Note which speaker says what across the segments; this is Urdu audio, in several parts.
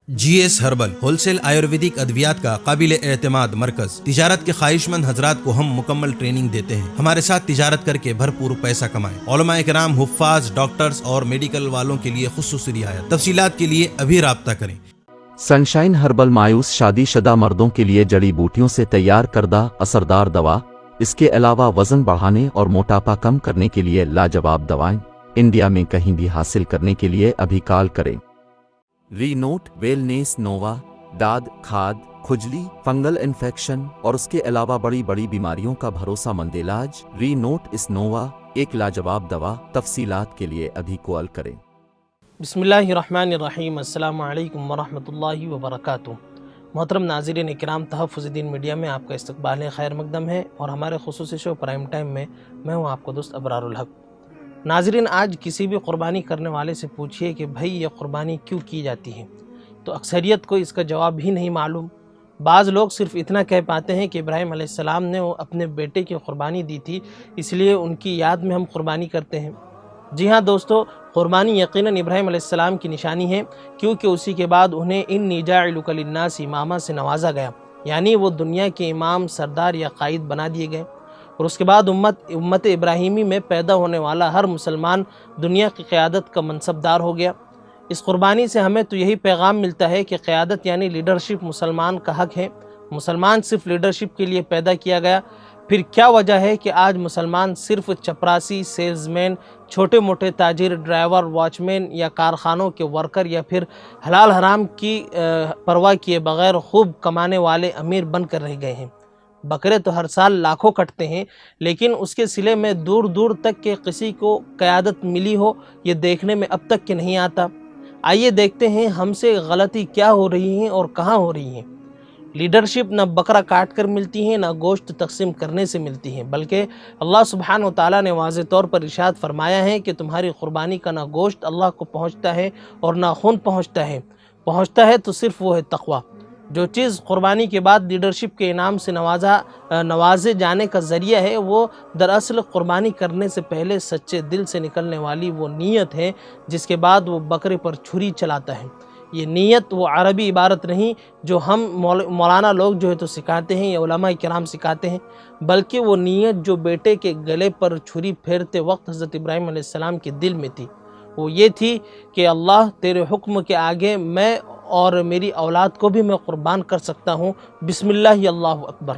Speaker 1: جی S herbal wholesale Ayurvedic ادویات کا قابل اعتماد مرکز تجارت کے خواہش مند حضرات کو ہم مکمل ٹریننگ دیتے ہیں۔ ہمارے ساتھ تجارت کر کے بھرپور پیسہ کمائیں۔ علماء کرام، حفاظ، ڈاکٹرز اور میڈیکل والوں کے لیے خصوصی رعایت۔ تفصیلات کے لیے ابھی رابطہ کریں۔
Speaker 2: سنشائن ہربل مایوس شادی شدہ مردوں کے لیے جڑی بوٹیوں سے تیار کردہ اثردار دوا۔ اس کے علاوہ وزن بڑھانے اور موٹاپا کم کرنے کے لیے لاجواب دوائیں انڈیا میں کہیں بھی حاصل کرنے کے لیے ابھی کال کریں۔ ری نوٹ ویلنیس نووا داد، کھاد، کھجلی، فنگل انفیکشن اور اس کے علاوہ بڑی بڑی بیماریوں کا بھروسہ مند علاج ری نوٹ اس نووا ایک لاجواب دوا۔ تفصیلات کے لیے ابھی کال کریں۔
Speaker 3: بسم اللہ الرحمن الرحیم۔ السلام علیکم ورحمۃ اللہ وبرکاتہ۔ محترم ناظرین کرام، تحفظ دین میڈیا میں آپ کا استقبال ہے، خیر مقدم ہے، اور ہمارے خصوصی شو پرائم ٹائم میں میں ہوں آپ کو دوست ابرار الحق۔ ناظرین، آج کسی بھی قربانی کرنے والے سے پوچھئے کہ بھائی یہ قربانی کیوں کی جاتی ہے، تو اکثریت کو اس کا جواب ہی نہیں معلوم۔ بعض لوگ صرف اتنا کہہ پاتے ہیں کہ ابراہیم علیہ السلام نے وہ اپنے بیٹے کی قربانی دی تھی، اس لیے ان کی یاد میں ہم قربانی کرتے ہیں۔ جی ہاں دوستو، قربانی یقیناً ابراہیم علیہ السلام کی نشانی ہے، کیونکہ اسی کے بعد انہیں انی جاعلک للناس اماما سے نوازا گیا، یعنی وہ دنیا کے امام، سردار یا قائد بنا دیے گئے، اور اس کے بعد امت ابراہیمی میں پیدا ہونے والا ہر مسلمان دنیا کی قیادت کا منصب دار ہو گیا۔ اس قربانی سے ہمیں تو یہی پیغام ملتا ہے کہ قیادت یعنی لیڈرشپ مسلمان کا حق ہے۔ مسلمان صرف لیڈرشپ کے لیے پیدا کیا گیا، پھر کیا وجہ ہے کہ آج مسلمان صرف چپراسی، سیلز مین، چھوٹے موٹے تاجر، ڈرائیور، واچ مین یا کارخانوں کے ورکر یا پھر حلال حرام کی پرواہ کیے بغیر خوب کمانے والے امیر بن کر رہ گئے ہیں؟ بکرے تو ہر سال لاکھوں کٹتے ہیں، لیکن اس کے صلے میں دور دور تک کہ کسی کو قیادت ملی ہو، یہ دیکھنے میں اب تک کہ نہیں آتا۔ آئیے دیکھتے ہیں ہم سے غلطی کیا ہو رہی ہیں اور کہاں ہو رہی ہیں۔ لیڈرشپ نہ بکرا کاٹ کر ملتی ہے، نہ گوشت تقسیم کرنے سے ملتی ہے، بلکہ اللہ سبحانہ و تعالیٰ نے واضح طور پر ارشاد فرمایا ہے کہ تمہاری قربانی کا نہ گوشت اللہ کو پہنچتا ہے اور نہ خون پہنچتا ہے تو صرف وہ ہے تقوی۔ جو چیز قربانی کے بعد لیڈرشپ کے انعام سے نوازے جانے کا ذریعہ ہے، وہ دراصل قربانی کرنے سے پہلے سچے دل سے نکلنے والی وہ نیت ہے جس کے بعد وہ بکرے پر چھری چلاتا ہے۔ یہ نیت وہ عربی عبارت نہیں جو ہم مولانا لوگ جو ہے تو سکھاتے ہیں یا علماء کرام سکھاتے ہیں، بلکہ وہ نیت جو بیٹے کے گلے پر چھری پھیرتے وقت حضرت ابراہیم علیہ السلام کے دل میں تھی، وہ یہ تھی کہ اللہ تیرے حکم کے آگے میں اور میری اولاد کو بھی میں قربان کر سکتا ہوں، بسم اللہ اللہ اکبر۔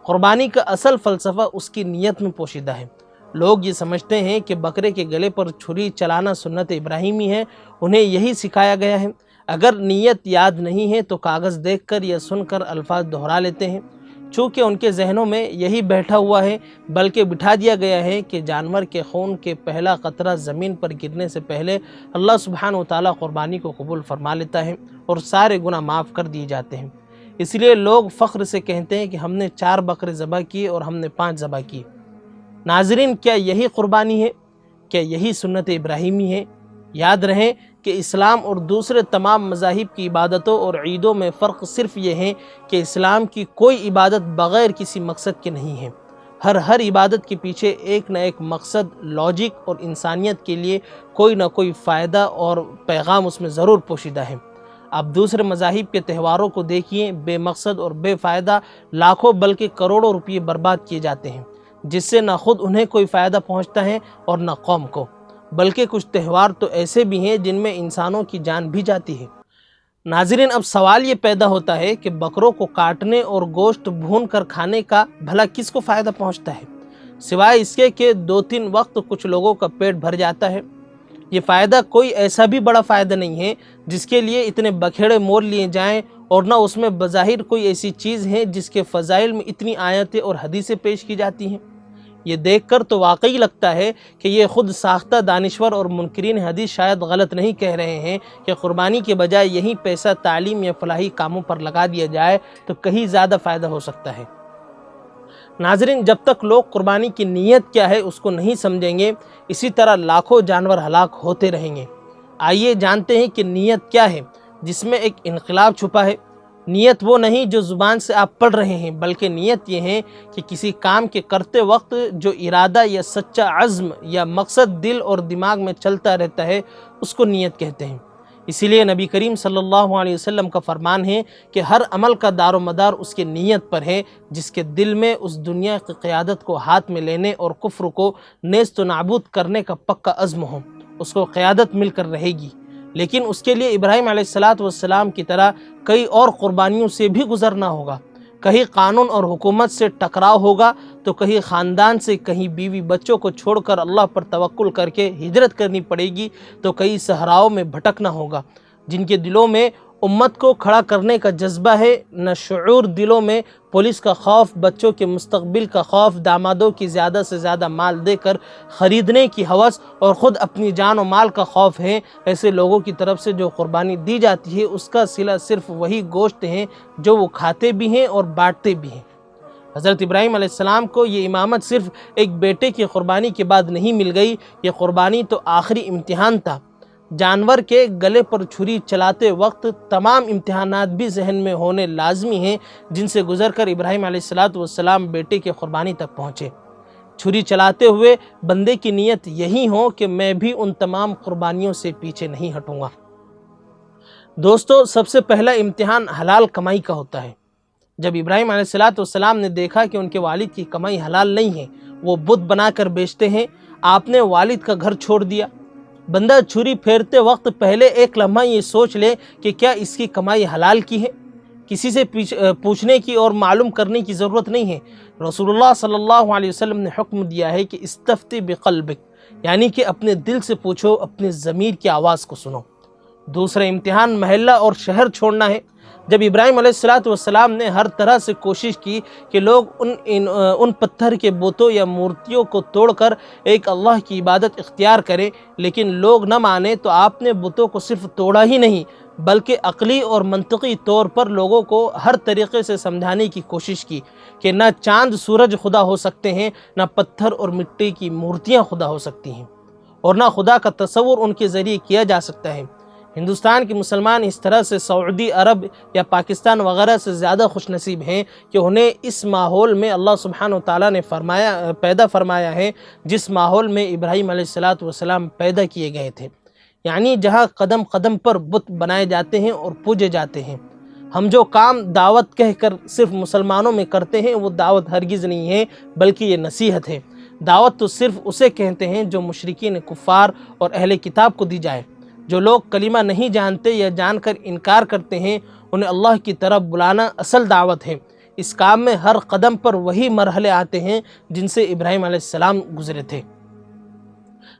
Speaker 3: قربانی کا اصل فلسفہ اس کی نیت میں پوشیدہ ہے۔ لوگ یہ سمجھتے ہیں کہ بکرے کے گلے پر چھری چلانا سنت ابراہیمی ہے، انہیں یہی سکھایا گیا ہے۔ اگر نیت یاد نہیں ہے تو کاغذ دیکھ کر یا سن کر الفاظ دہرا لیتے ہیں، چونکہ ان کے ذہنوں میں یہی بیٹھا ہوا ہے، بلکہ بٹھا دیا گیا ہے کہ جانور کے خون کے پہلا قطرہ زمین پر گرنے سے پہلے اللہ سبحانہ و تعالیٰ قربانی کو قبول فرما لیتا ہے اور سارے گناہ معاف کر دیے جاتے ہیں۔ اس لیے لوگ فخر سے کہتے ہیں کہ ہم نے 4 بکرے ذبح کیے اور ہم نے 5 ذبح کیے۔ ناظرین، کیا یہی قربانی ہے؟ کیا یہی سنت ابراہیمی ہے؟ یاد رہے کہ اسلام اور دوسرے تمام مذاہب کی عبادتوں اور عیدوں میں فرق صرف یہ ہے کہ اسلام کی کوئی عبادت بغیر کسی مقصد کے نہیں ہے۔ ہر عبادت کے پیچھے ایک نہ ایک مقصد، لاجک اور انسانیت کے لیے کوئی نہ کوئی فائدہ اور پیغام اس میں ضرور پوشیدہ ہے۔ اب دوسرے مذاہب کے تہواروں کو دیکھیے، بے مقصد اور بے فائدہ لاکھوں بلکہ کروڑوں روپے برباد کیے جاتے ہیں، جس سے نہ خود انہیں کوئی فائدہ پہنچتا ہے اور نہ قوم کو۔ بلکہ کچھ تہوار تو ایسے بھی ہیں جن میں انسانوں کی جان بھی جاتی ہے۔ ناظرین، اب سوال یہ پیدا ہوتا ہے کہ بکروں کو کاٹنے اور گوشت بھون کر کھانے کا بھلا کس کو فائدہ پہنچتا ہے، سوائے اس کے کہ 2-3 وقت کچھ لوگوں کا پیٹ بھر جاتا ہے۔ یہ فائدہ کوئی ایسا بھی بڑا فائدہ نہیں ہے جس کے لیے اتنے بکھیڑے مول لیے جائیں، اور نہ اس میں بظاہر کوئی ایسی چیز ہے جس کے فضائل میں اتنی آیتیں اور حدیثیں پیش کی جاتی ہیں۔ یہ دیکھ کر تو واقعی لگتا ہے کہ یہ خود ساختہ دانشور اور منکرین حدیث شاید غلط نہیں کہہ رہے ہیں کہ قربانی کے بجائے یہی پیسہ تعلیم یا فلاحی کاموں پر لگا دیا جائے تو کہیں زیادہ فائدہ ہو سکتا ہے۔ ناظرین، جب تک لوگ قربانی کی نیت کیا ہے اس کو نہیں سمجھیں گے، اسی طرح لاکھوں جانور ہلاک ہوتے رہیں گے۔ آئیے جانتے ہیں کہ نیت کیا ہے جس میں ایک انقلاب چھپا ہے۔ نیت وہ نہیں جو زبان سے آپ پڑھ رہے ہیں، بلکہ نیت یہ ہے کہ کسی کام کے کرتے وقت جو ارادہ یا سچا عزم یا مقصد دل اور دماغ میں چلتا رہتا ہے اس کو نیت کہتے ہیں۔ اسی لیے نبی کریم صلی اللہ علیہ وسلم کا فرمان ہے کہ ہر عمل کا دار و مدار اس کے نیت پر ہے، جس کے دل میں اس دنیا کی قیادت کو ہاتھ میں لینے اور کفر کو نیست و نابود کرنے کا پکا عزم ہو، اس کو قیادت مل کر رہے گی۔ لیکن اس کے لیے ابراہیم علیہ السلام کی طرح کئی اور قربانیوں سے بھی گزرنا ہوگا۔ کہیں قانون اور حکومت سے ٹکراؤ ہوگا تو کہیں خاندان سے، کہیں بیوی بچوں کو چھوڑ کر اللہ پر توکل کر کے ہجرت کرنی پڑے گی، تو کئی صحراؤں میں بھٹکنا ہوگا۔ جن کے دلوں میں امت کو کھڑا کرنے کا جذبہ ہے، نہ شعور دلوں میں پولیس کا خوف، بچوں کے مستقبل کا خوف، دامادوں کی زیادہ سے زیادہ مال دے کر خریدنے کی ہوس اور خود اپنی جان و مال کا خوف ہے، ایسے لوگوں کی طرف سے جو قربانی دی جاتی ہے اس کا صلہ صرف وہی گوشت ہیں جو وہ کھاتے بھی ہیں اور بانٹتے بھی ہیں۔ حضرت ابراہیم علیہ السلام کو یہ امامت صرف ایک بیٹے کی قربانی کے بعد نہیں مل گئی، یہ قربانی تو آخری امتحان تھا۔ جانور کے گلے پر چھری چلاتے وقت تمام امتحانات بھی ذہن میں ہونے لازمی ہیں، جن سے گزر کر ابراہیم علیہ السلام بیٹے کی قربانی تک پہنچے۔ چھری چلاتے ہوئے بندے کی نیت یہی ہو کہ میں بھی ان تمام قربانیوں سے پیچھے نہیں ہٹوں گا۔ دوستو، سب سے پہلا امتحان حلال کمائی کا ہوتا ہے۔ جب ابراہیم علیہ السلام نے دیکھا کہ ان کے والد کی کمائی حلال نہیں ہے، وہ بت بنا کر بیچتے ہیں، آپ نے والد کا گھر چھوڑ دیا۔ بندہ چھری پھیرتے وقت پہلے ایک لمحہ یہ سوچ لے کہ کیا اس کی کمائی حلال کی ہے۔ کسی سے پوچھنے کی اور معلوم کرنے کی ضرورت نہیں ہے۔ رسول اللہ صلی اللہ علیہ وسلم نے حکم دیا ہے کہ استفتی بقلبک، یعنی کہ اپنے دل سے پوچھو، اپنے ضمیر کی آواز کو سنو۔ دوسرا امتحان محلہ اور شہر چھوڑنا ہے۔ جب ابراہیم علیہ السلام نے ہر طرح سے کوشش کی کہ لوگ ان پتھر کے بتوں یا مورتیوں کو توڑ کر ایک اللہ کی عبادت اختیار کریں، لیکن لوگ نہ مانے، تو آپ نے بتوں کو صرف توڑا ہی نہیں بلکہ عقلی اور منطقی طور پر لوگوں کو ہر طریقے سے سمجھانے کی کوشش کی کہ نہ چاند سورج خدا ہو سکتے ہیں، نہ پتھر اور مٹی کی مورتیاں خدا ہو سکتی ہیں، اور نہ خدا کا تصور ان کے ذریعے کیا جا سکتا ہے۔ ہندوستان کے مسلمان اس طرح سے سعودی عرب یا پاکستان وغیرہ سے زیادہ خوش نصیب ہیں کہ انہیں اس ماحول میں اللہ سبحانہ وتعالیٰ نے پیدا فرمایا ہے جس ماحول میں ابراہیم علیہ السلام پیدا کیے گئے تھے، یعنی جہاں قدم قدم پر بت بنائے جاتے ہیں اور پوجے جاتے ہیں۔ ہم جو کام دعوت کہہ کر صرف مسلمانوں میں کرتے ہیں وہ دعوت ہرگز نہیں ہے، بلکہ یہ نصیحت ہے۔ دعوت تو صرف اسے کہتے ہیں جو مشرکین کفار اور اہل کتاب کو دی جائے۔ جو لوگ کلمہ نہیں جانتے یا جان کر انکار کرتے ہیں، انہیں اللہ کی طرف بلانا اصل دعوت ہے۔ اس کام میں ہر قدم پر وہی مرحلے آتے ہیں جن سے ابراہیم علیہ السلام گزرے تھے۔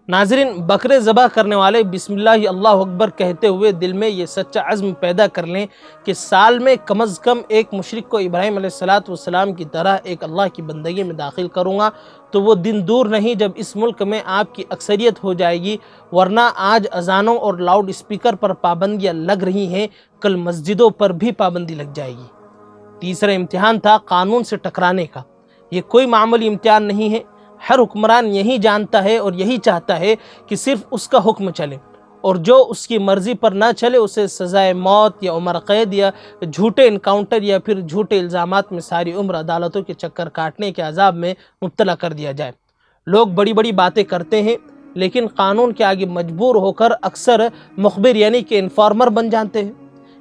Speaker 3: ناظرین، بکرے ذبح کرنے والے بسم اللہ اللہ اکبر کہتے ہوئے دل میں یہ سچا عزم پیدا کر لیں کہ سال میں کم از کم ایک مشرک کو ابراہیم علیہ السلام کی طرح ایک اللہ کی بندگی میں داخل کروں گا، تو وہ دن دور نہیں جب اس ملک میں آپ کی اکثریت ہو جائے گی، ورنہ آج اذانوں اور لاؤڈ اسپیکر پر پابندیاں لگ رہی ہیں، کل مسجدوں پر بھی پابندی لگ جائے گی۔ تیسرا امتحان تھا قانون سے ٹکرانے کا۔ یہ کوئی معمولی امتحان نہیں ہے۔ ہر حکمران یہی جانتا ہے اور یہی چاہتا ہے کہ صرف اس کا حکم چلے، اور جو اس کی مرضی پر نہ چلے اسے سزائے موت یا عمر قید یا جھوٹے انکاؤنٹر یا پھر جھوٹے الزامات میں ساری عمر عدالتوں کے چکر کاٹنے کے عذاب میں مبتلا کر دیا جائے۔ لوگ بڑی بڑی باتیں کرتے ہیں لیکن قانون کے آگے مجبور ہو کر اکثر مخبر یعنی کہ انفارمر بن جاتے ہیں۔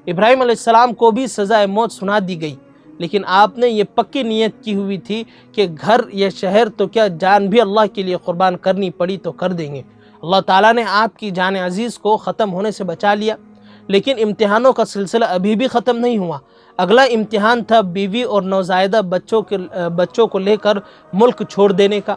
Speaker 3: ابراہیم علیہ السلام کو بھی سزائے موت سنا دی گئی، لیکن آپ نے یہ پکی نیت کی ہوئی تھی کہ گھر یا شہر تو کیا جان بھی اللہ کے لیے قربان کرنی پڑی تو کر دیں گے۔ اللہ تعالیٰ نے آپ کی جان عزیز کو ختم ہونے سے بچا لیا، لیکن امتحانوں کا سلسلہ ابھی بھی ختم نہیں ہوا۔ اگلا امتحان تھا بیوی اور نوزائیدہ بچوں کو لے کر ملک چھوڑ دینے کا۔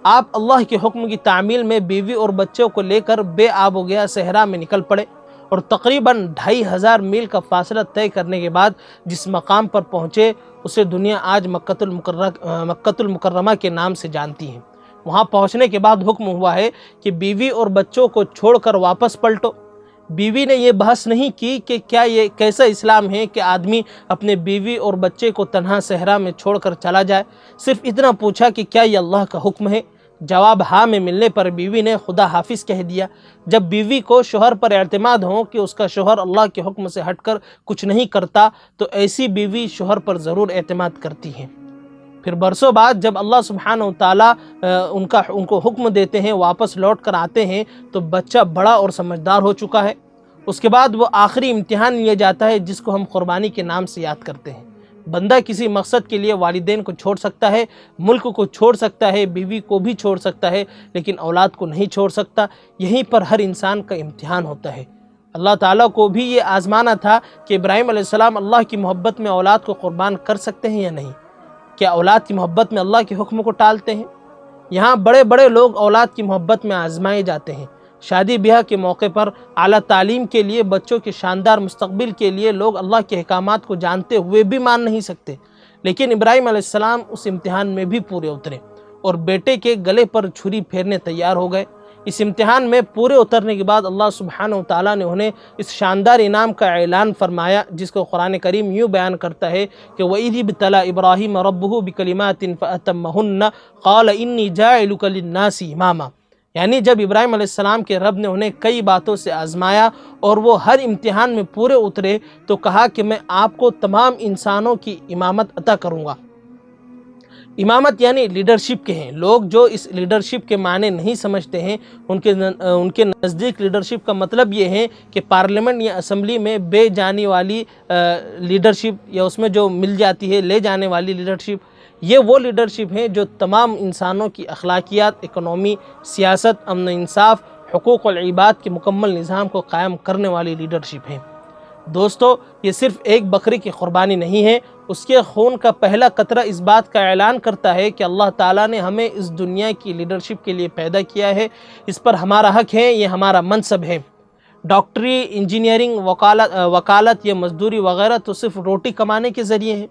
Speaker 3: آپ اللہ کے حکم کی تعمیل میں بیوی اور بچوں کو لے کر بے آب و گیا صحرا میں نکل پڑے، اور تقریباً 2500 میل کا فاصلہ طے کرنے کے بعد جس مقام پر پہنچے اسے دنیا آج مکۃ المکرمہ کے نام سے جانتی ہے۔ وہاں پہنچنے کے بعد حکم ہوا ہے کہ بیوی اور بچوں کو چھوڑ کر واپس پلٹو۔ بیوی نے یہ بحث نہیں کی کہ کیا یہ کیسا اسلام ہے کہ آدمی اپنے بیوی اور بچے کو تنہا صحرا میں چھوڑ کر چلا جائے، صرف اتنا پوچھا کہ کیا یہ اللہ کا حکم ہے۔ جواب ہاں میں ملنے پر بیوی نے خدا حافظ کہہ دیا۔ جب بیوی کو شوہر پر اعتماد ہو کہ اس کا شوہر اللہ کے حکم سے ہٹ کر کچھ نہیں کرتا، تو ایسی بیوی شوہر پر ضرور اعتماد کرتی ہے۔ پھر برسوں بعد جب اللہ سبحانہ وتعالیٰ ان کو حکم دیتے ہیں، واپس لوٹ کر آتے ہیں، تو بچہ بڑا اور سمجھدار ہو چکا ہے۔ اس کے بعد وہ آخری امتحان لیا جاتا ہے جس کو ہم قربانی کے نام سے یاد کرتے ہیں۔ بندہ کسی مقصد کے لیے والدین کو چھوڑ سکتا ہے، ملک کو چھوڑ سکتا ہے، بیوی کو بھی چھوڑ سکتا ہے، لیکن اولاد کو نہیں چھوڑ سکتا۔ یہیں پر ہر انسان کا امتحان ہوتا ہے۔ اللہ تعالیٰ کو بھی یہ آزمانا تھا کہ ابراہیم علیہ السلام اللہ کی محبت میں اولاد کو قربان کر سکتے ہیں یا نہیں۔ کیا اولاد کی محبت میں اللہ کے حکم کو ٹالتے ہیں؟ یہاں بڑے بڑے لوگ اولاد کی محبت میں آزمائے جاتے ہیں۔ شادی بیاہ کے موقع پر، اعلیٰ تعلیم کے لیے، بچوں کے شاندار مستقبل کے لیے لوگ اللہ کے احکامات کو جانتے ہوئے بھی مان نہیں سکتے، لیکن ابراہیم علیہ السلام اس امتحان میں بھی پورے اترے اور بیٹے کے گلے پر چھری پھیرنے تیار ہو گئے۔ اس امتحان میں پورے اترنے کے بعد اللہ سبحانہ و تعالیٰ نے انہیں اس شاندار انعام کا اعلان فرمایا، جس کو قرآن کریم یوں بیان کرتا ہے کہ وَإِذِ ابْتَلَىٰ إِبْرَاهِيمَ رَبُّهُ بِكَلِمَاتٍ فَأَتَمَّهُنَّ قَالَ إِنِّي جَاعِلُكَ لِلنَّاسِ إِمَامًا، یعنی جب ابراہیم علیہ السلام کے رب نے انہیں کئی باتوں سے آزمایا اور وہ ہر امتحان میں پورے اترے تو کہا کہ میں آپ کو تمام انسانوں کی امامت عطا کروں گا۔ امامت یعنی لیڈرشپ کے ہیں۔ لوگ جو اس لیڈرشپ کے معنی نہیں سمجھتے ہیں، ان کے نزدیک لیڈرشپ کا مطلب یہ ہے کہ پارلیمنٹ یا اسمبلی میں بے جانے والی لیڈرشپ، یا اس میں جو مل جاتی ہے لے جانے والی لیڈرشپ، یہ وہ لیڈرشپ ہیں جو تمام انسانوں کی اخلاقیات، اکنومی، سیاست، امن و انصاف، حقوق العباد کے مکمل نظام کو قائم کرنے والی لیڈرشپ ہیں۔ دوستو، یہ صرف ایک بکرے کی قربانی نہیں ہے، اس کے خون کا پہلا قطرہ اس بات کا اعلان کرتا ہے کہ اللہ تعالیٰ نے ہمیں اس دنیا کی لیڈرشپ کے لیے پیدا کیا ہے، اس پر ہمارا حق ہے، یہ ہمارا منصب ہے۔ ڈاکٹری، انجینئرنگ، وکالت یا مزدوری وغیرہ تو صرف روٹی کمانے کے ذریعے ہیں،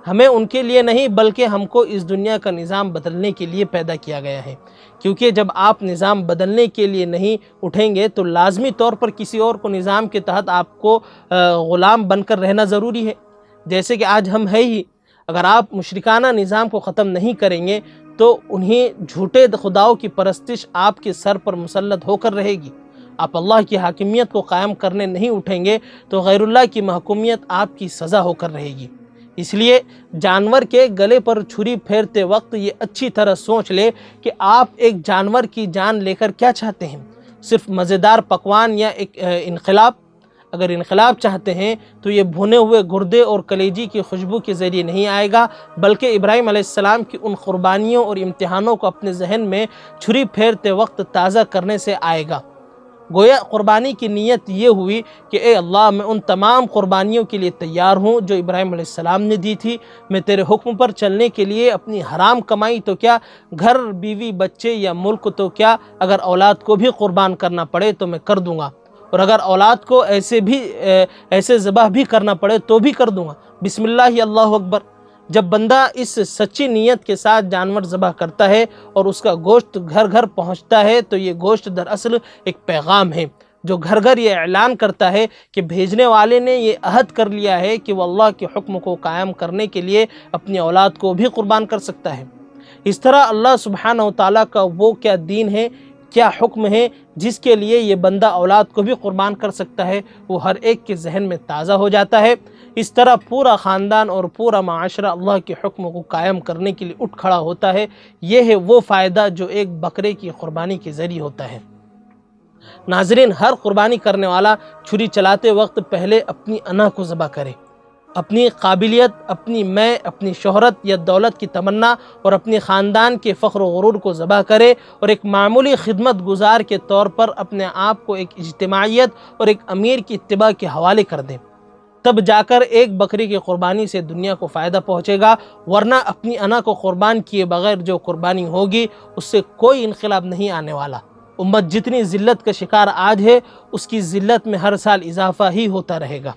Speaker 3: ہمیں ان کے لیے نہیں بلکہ ہم کو اس دنیا کا نظام بدلنے کے لیے پیدا کیا گیا ہے، کیونکہ جب آپ نظام بدلنے کے لیے نہیں اٹھیں گے تو لازمی طور پر کسی اور کو نظام کے تحت آپ کو غلام بن کر رہنا ضروری ہے، جیسے کہ آج ہم ہے ہی۔ اگر آپ مشرکانہ نظام کو ختم نہیں کریں گے تو انہیں جھوٹے خداؤں کی پرستش آپ کے سر پر مسلط ہو کر رہے گی۔ آپ اللہ کی حاکمیت کو قائم کرنے نہیں اٹھیں گے تو غیر اللہ کی محکومیت آپ کی سزا ہو کر رہے گی۔ اس لیے جانور کے گلے پر چھری پھیرتے وقت یہ اچھی طرح سوچ لے کہ آپ ایک جانور کی جان لے کر کیا چاہتے ہیں؟ صرف مزیدار پکوان یا ایک انقلاب؟ اگر انقلاب چاہتے ہیں تو یہ بھنے ہوئے گردے اور کلیجی کی خوشبو کے ذریعے نہیں آئے گا، بلکہ ابراہیم علیہ السلام کی ان قربانیوں اور امتحانوں کو اپنے ذہن میں چھری پھیرتے وقت تازہ کرنے سے آئے گا۔ گویا قربانی کی نیت یہ ہوئی کہ اے اللہ، میں ان تمام قربانیوں کے لیے تیار ہوں جو ابراہیم علیہ السلام نے دی تھی۔ میں تیرے حکم پر چلنے کے لیے اپنی حرام کمائی تو کیا، گھر، بیوی، بچے یا ملک تو کیا، اگر اولاد کو بھی قربان کرنا پڑے تو میں کر دوں گا، اور اگر اولاد کو ایسے ذبح بھی کرنا پڑے تو بھی کر دوں گا۔ بسم اللہ، اللہ اکبر۔ جب بندہ اس سچی نیت کے ساتھ جانور ذبح کرتا ہے اور اس کا گوشت گھر گھر پہنچتا ہے تو یہ گوشت دراصل ایک پیغام ہے جو گھر گھر یہ اعلان کرتا ہے کہ بھیجنے والے نے یہ عہد کر لیا ہے کہ وہ اللہ کے حکم کو قائم کرنے کے لیے اپنی اولاد کو بھی قربان کر سکتا ہے۔ اس طرح اللہ سبحانہ و تعالیٰ کا وہ کیا دین ہے، کیا حکم ہے جس کے لیے یہ بندہ اولاد کو بھی قربان کر سکتا ہے، وہ ہر ایک کے ذہن میں تازہ ہو جاتا ہے۔ اس طرح پورا خاندان اور پورا معاشرہ اللہ کے حکم کو قائم کرنے کے لیے اٹھ کھڑا ہوتا ہے۔ یہ ہے وہ فائدہ جو ایک بکرے کی قربانی کے ذریعے ہوتا ہے۔ ناظرین، ہر قربانی کرنے والا چھری چلاتے وقت پہلے اپنی انا کو ذبح کرے، اپنی قابلیت، اپنی میں، اپنی شہرت یا دولت کی تمنا اور اپنی خاندان کے فخر و غرور کو ذبح کرے، اور ایک معمولی خدمت گزار کے طور پر اپنے آپ کو ایک اجتماعیت اور ایک امیر کی اتباع کے حوالے کر دے۔ تب جا کر ایک بکری کی قربانی سے دنیا کو فائدہ پہنچے گا، ورنہ اپنی انا کو قربان کیے بغیر جو قربانی ہوگی اس سے کوئی انقلاب نہیں آنے والا۔ امت جتنی ذلت کا شکار آج ہے، اس کی ذلت میں ہر سال اضافہ ہی ہوتا رہے گا۔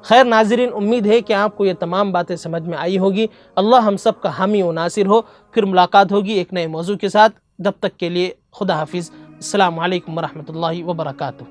Speaker 3: خیر ناظرین، امید ہے کہ آپ کو یہ تمام باتیں سمجھ میں آئی ہوگی۔ اللہ ہم سب کا حامی و ناصر ہو۔ پھر ملاقات ہوگی ایک نئے موضوع کے ساتھ، جب تک کے لیے خدا حافظ۔ السلام علیکم ورحمۃ اللہ وبرکاتہ۔